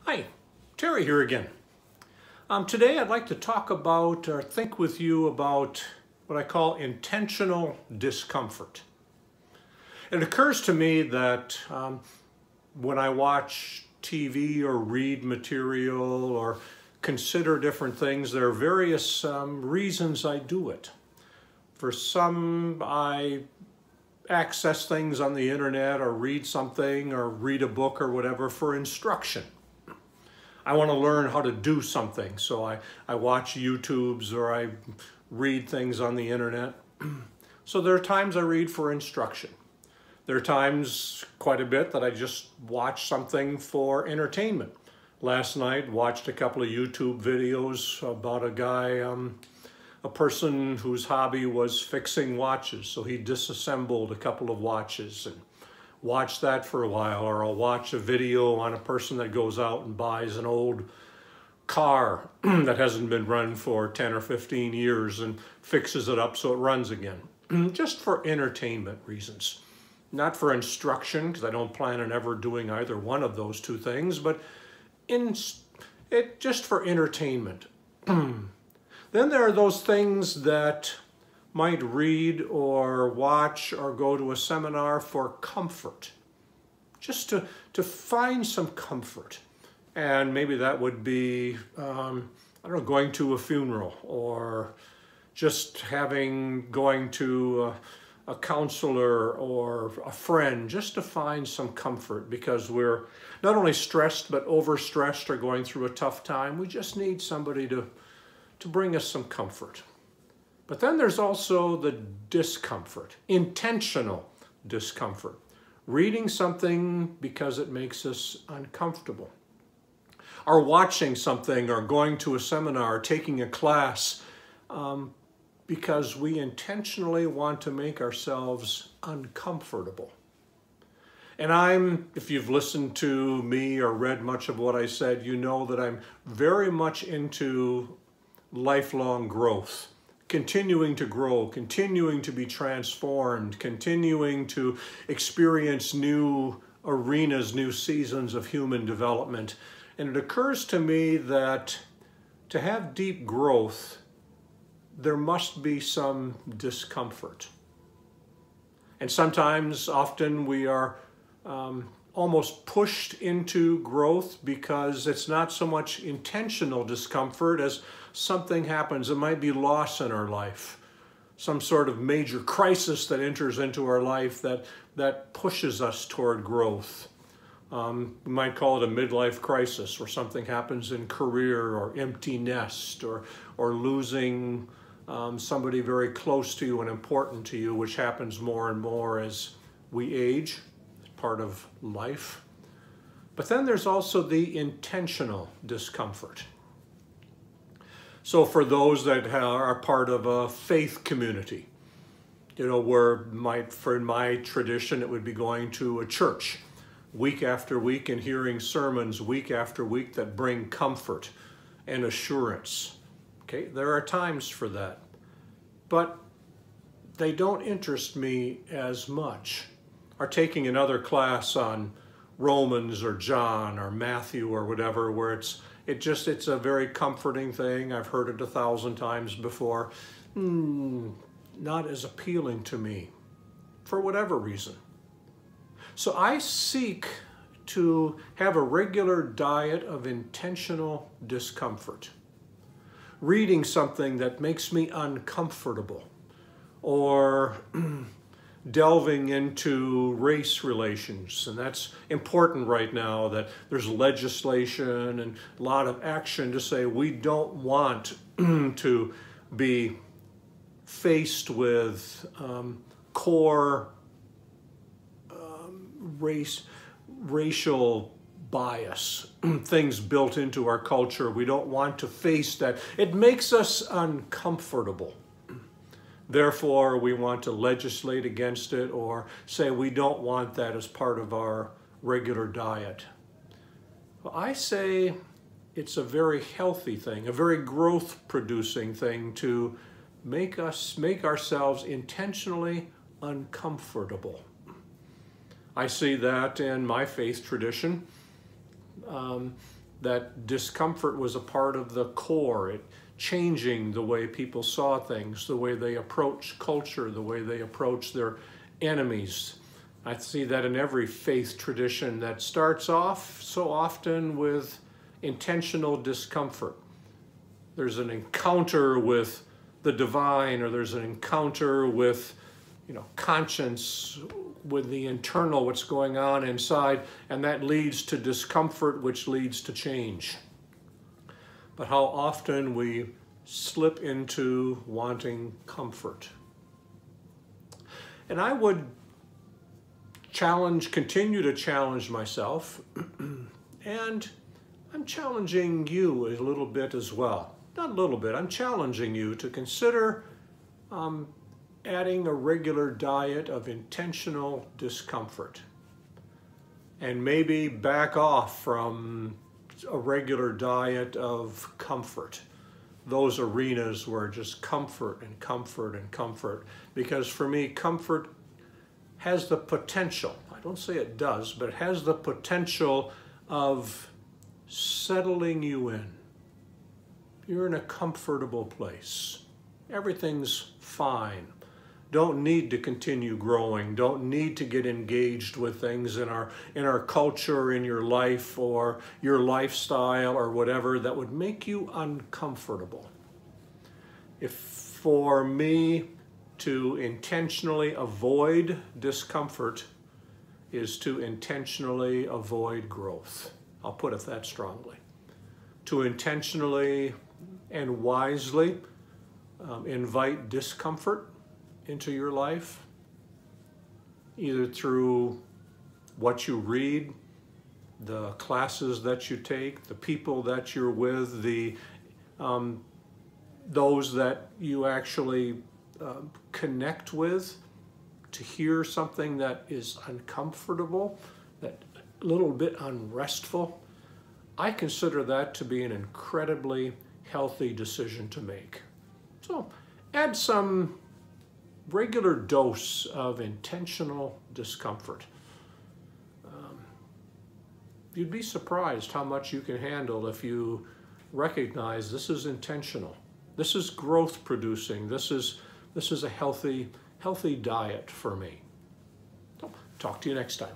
Hi, Terry here again. Today I'd like to talk about or think with you about what I call intentional discomfort. It occurs to me that when I watch TV or read material or consider different things, there are various reasons I do it. For some, I access things on the internet or read something or read a book or whatever for instruction. I want to learn how to do something, so I watch YouTubes or I read things on the internet. So there are times I read for instruction. There are times, quite a bit, that I just watch something for entertainment. Last night, watched a couple of YouTube videos about a guy, a person whose hobby was fixing watches. So he disassembled a couple of watches and watch that for a while, or I'll watch a video on a person that goes out and buys an old car that hasn't been run for 10 or 15 years and fixes it up so it runs again. Just for entertainment reasons. Not for instruction, because I don't plan on ever doing either one of those two things, but just for entertainment. Then there are those things that might read or watch or go to a seminar for comfort, just to find some comfort. And maybe that would be, I don't know, going to a funeral or just going to a counselor or a friend, just to find some comfort, because we're not only stressed but overstressed or going through a tough time. We just need somebody to bring us some comfort. But then there's also the discomfort, intentional discomfort. Reading something because it makes us uncomfortable. Or watching something or going to a seminar or taking a class because we intentionally want to make ourselves uncomfortable. And if you've listened to me or read much of what I said, you know that I'm very much into lifelong growth. Continuing to grow, continuing to be transformed, continuing to experience new arenas, new seasons of human development. And it occurs to me that to have deep growth, there must be some discomfort. And sometimes, often, we are almost pushed into growth because it's not so much intentional discomfort as something happens. It might be loss in our life, some sort of major crisis that enters into our life that pushes us toward growth. We might call it a midlife crisis, where something happens in career or empty nest or losing somebody very close to you and important to you, which happens more and more as we age. Part of life. But then there's also the intentional discomfort. So for those that are part of a faith community, you know, in my tradition, it would be going to a church week after week and hearing sermons week after week that bring comfort and assurance. Okay, there are times for that, but they don't interest me as much. Or taking another class on Romans or John or Matthew or whatever, where it's a very comforting thing. I've heard it 1,000 times before. Not as appealing to me, for whatever reason. So I seek to have a regular diet of intentional discomfort. Reading something that makes me uncomfortable, or delving into race relations. And that's important right now, that there's legislation and a lot of action to say we don't want to be faced with core racial bias, things built into our culture. We don't want to face that. It makes us uncomfortable. Therefore, we want to legislate against it or say we don't want that as part of our regular diet. Well, I say it's a very healthy thing, a very growth-producing thing to make ourselves intentionally uncomfortable. I see that in my faith tradition. that discomfort was a part of the core, it changing the way people saw things, the way they approach culture, the way they approach their enemies. I see that in every faith tradition that starts off so often with intentional discomfort. There's an encounter with the divine, or there's an encounter with, conscience, with the internal, what's going on inside, and that leads to discomfort, which leads to change. But how often we slip into wanting comfort. And I would continue to challenge myself, and I'm challenging you a little bit as well. Not a little bit, I'm challenging you to consider adding a regular diet of intentional discomfort, and maybe back off from a regular diet of comfort. Those arenas where just comfort and comfort and comfort, because for me, comfort has the potential, I don't say it does, but it has the potential of settling you in. You're in a comfortable place. Everything's fine. Don't need to continue growing. Don't need to get engaged with things in our culture, in your life, or your lifestyle, or whatever that would make you uncomfortable. If for me to intentionally avoid discomfort is to intentionally avoid growth. I'll put it that strongly. To intentionally and wisely invite discomfort into your life, either through what you read, the classes that you take, the people that you're with, those that you actually connect with, to hear something that is uncomfortable, that a little bit unrestful. I consider that to be an incredibly healthy decision to make. So add some regular dose of intentional discomfort. You'd be surprised how much you can handle if you recognize this is intentional. This is growth producing. This is a healthy diet for me. So, talk to you next time.